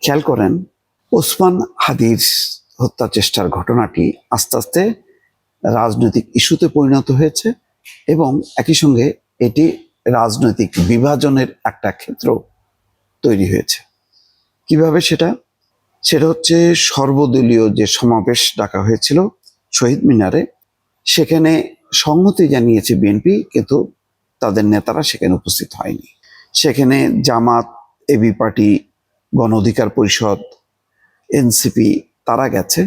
খেয়াল করেন, ওসমান হাদির হত্যা চেষ্টার ঘটনাটি আস্তে আস্তে রাজনৈতিক ইস্যুতে পরিণত হয়েছে এবং একই সঙ্গে এটি রাজনৈতিক বিভাজনের একটা ক্ষেত্র তৈরি হয়েছে। কিভাবে সেটা হচ্ছে সর্বদলীয় যে সমাবেশ ডাকা হয়েছিল শহীদ মিনারে, সেখানে সংহতি জানিয়েছে বিএনপি, কিন্তু তাদের নেতারা সেখানে উপস্থিত হয়নি। সেখানে জামাত, এবি পার্টি, গণ অধিকার পরিষদ, এনসিপি তারা গেছে।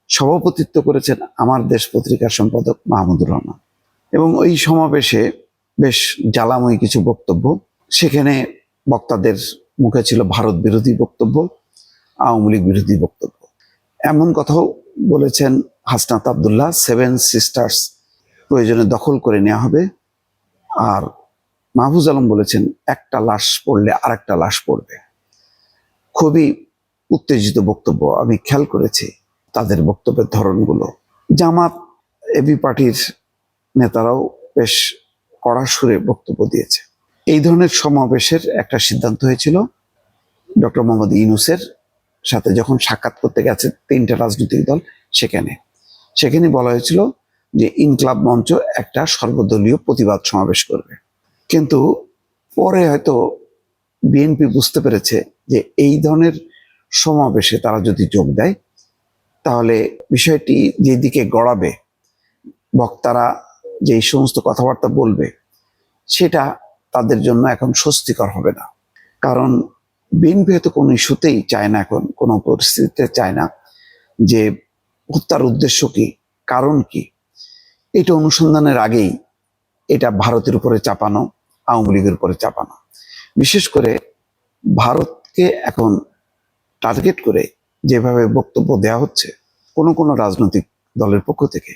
সভাপতিত্ব করেছেন আমার দেশ পত্রিকার সম্পাদক মাহমুদুর রহমান। এবং ওই সমাবেশে বেশ জ্বালাময়ী কিছু বক্তব্য। সেখানে বক্তাদের মুখে ছিল ভারত বিরোধী বক্তব্য, আওয়ামী লীগ বিরোধী বক্তব্য। এমন কথাও বলেছেন হাসনাত আবদুল্লাহ, 7 সিস্টার্স প্রয়োজনে দখল করে নেওয়া হবে। আর মাহফুজ আলম বলেছেন একটা লাশ পড়লে আরেকটা লাশ পড়বে। খুবই উত্তেজিত বক্তব্য। আমি খেয়াল করেছি তাদের বক্তব্যের ধরনগুলো। জামাত, এবি পার্টির নেতারাও বেশ কড়া সুরে বক্তব্য দিয়েছে। এই ধরনের সমাবেশের একটা সিদ্ধান্ত হয়েছিল ডক্টর মোহাম্মদ ইউনূসের সাথে যখন সাক্ষাৎ করতে গেছে 3টা রাজনৈতিক দল। সেখানে বলা হয়েছিল যে ইনকলাব মঞ্চ একটা সর্বদলীয় প্রতিবাদ সমাবেশ করবে। কিন্তু পরে হয়তো বিএনপি বুঝতে পেরেছে যে এই ধরনের সমাবেশে তারা যদি যোগ দেয় তাহলে বিষয়টি যেদিকে গড়াবে, বক্তারা যেই সমস্ত কথাবার্তা বলবে, সেটা তাদের জন্য এখন স্বস্তিকর হবে না। কারণ বিএনপি হয়তো কোনো ইস্যুতেই চায় না, এখন কোনো পরিস্থিতিতে চায় না যে হত্যার উদ্দেশ্য কি, কারণ কি, এটা অনুসন্ধানের আগেই এটা ভারতের উপরে চাপানো, আওয়ামী লীগের উপরে চাপানো। বিশেষ করে ভারতকে এখন টার্গেট করে যেভাবে বক্তব্য দেওয়া হচ্ছে কোনো রাজনৈতিক দলের পক্ষ থেকে,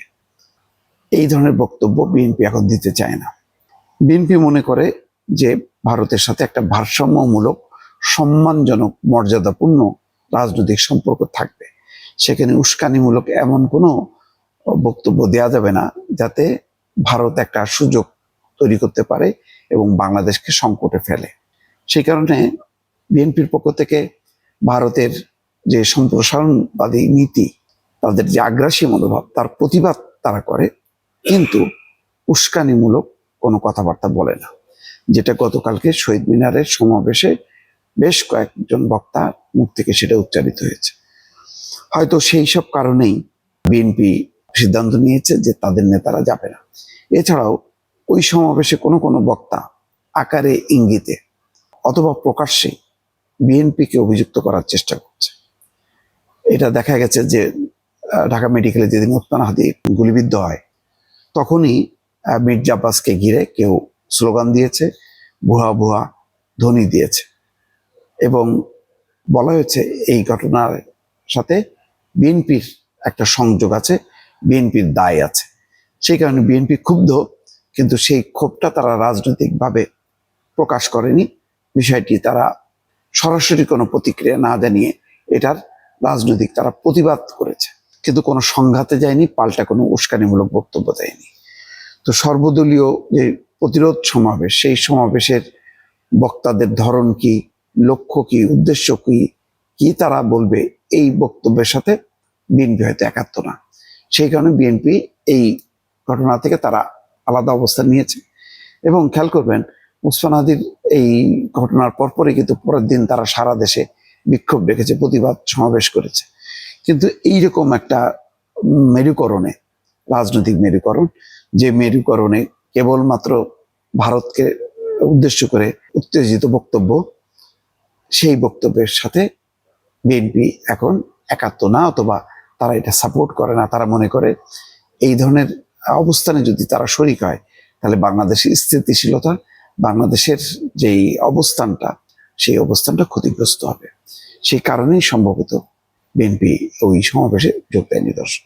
এই ধরনের বক্তব্য বিএনপি এখন দিতে চায় না। বিএনপি মনে করে যে ভারতের সাথে একটা ভারসাম্যমূলক, সম্মানজনক, মর্যাদাপূর্ণ রাজনৈতিক সম্পর্ক থাকবে। সেখানে উস্কানিমূলক এমন কোনো বক্তব্য দেওয়া যাবে না যাতে ভারত একটা সুযোগ তৈরি করতে পারে এবং বাংলাদেশকে সংকটে ফেলে। সেই কারণে বিএনপির পক্ষ থেকে ভারতের যে সম্প্রসারণবাদী নীতি, তাদের যে আগ্রাসী মনোভাব, তার প্রতিবাদ তারা করে, কিন্তু উস্কানিমূলক কোনো কথাবার্তা বলে না, যেটা গতকালকে শহীদ মিনারের সমাবেশে বেশ কয়েকজন বক্তার মুখ থেকে সেটা উচ্চারিত হয়েছে। হয়তো সেই সব কারণেই বিএনপি সিদ্ধান্ত নিয়েছে যে তাদের নেতারা যাবে না। এছাড়াও ওই সমাবেশে কোনো বক্তা আকারে, ইঙ্গিতে অথবা প্রকাশ্যে বিএনপিকে অভিযুক্ত করার চেষ্টা করছে। এটা দেখা গেছে যে ঢাকা মেডিকেলে যেদিন ওসমান হাদি গুলিবিদ্ধ হয়, তখনই মির্জা আব্বাসকে ঘিরে কেউ স্লোগান দিয়েছে, ভুয়া ভুয়া ধ্বনি দিয়েছে এবং বলা হয়েছে এই ঘটনার সাথে বিএনপির একটা সংযোগ আছে, বিএনপির দায় আছে। সেই কারণে বিএনপি ক্ষুব্ধ, কিন্তু সেই ক্ষোভটা তারা রাজনৈতিকভাবে প্রকাশ করেনি। বিষয়টি তারা সরাসরি কোনো প্রতিক্রিয়া না জানিয়ে এটার রাজনৈতিক তারা প্রতিবাদ করেছে, কিন্তু কোনো সংঘাতে যায়নি, পাল্টা কোনো উস্কানিমূলক বক্তব্য দেয়নি। তো সর্বদলীয় যে প্রতিরোধ সমাবেশ, সেই সমাবেশের বক্তাদের ধরন কি, লক্ষ্য কি, উদ্দেশ্য কি তারা বলবে, এই বক্তব্যের সাথে বিএনপি হয়তো একাত্ম না। সেই কারণে বিএনপি এই ঘটনা থেকে তারা আলাদা অবস্থান নিয়েছে। এবং খেয়াল করবেন, ওসমান হাদির এই ঘটনার পরপরই কিন্তু পরের দিন তারা সারা দেশে বিক্ষোভ ডেকেছে, প্রতিবাদ সমাবেশ করেছে। কিন্তু এইরকম একটা মেরুকরণে, রাজনৈতিক মেরুকরণ, যে মেরুকরণে কেবলমাত্র ভারতকে উদ্দেশ্য করে উত্তেজিত বক্তব্য, সেই বক্তব্যের সাথে বিএনপি এখন একাত্ম না, অথবা তারা এটা সাপোর্ট করে না। তারা মনে করে এই ধরনের অবস্থানে যদি তারা শরিক হয়, তাহলে বাংলাদেশের স্থিতিশীলতা, বাংলাদেশের যেই অবস্থানটা, সেই অবস্থানটা ক্ষতিগ্রস্ত হবে। সেই কারণেই সম্ভবত বিএনপি ওই সমাবেশে যোগ দেয়নি। দর্শক।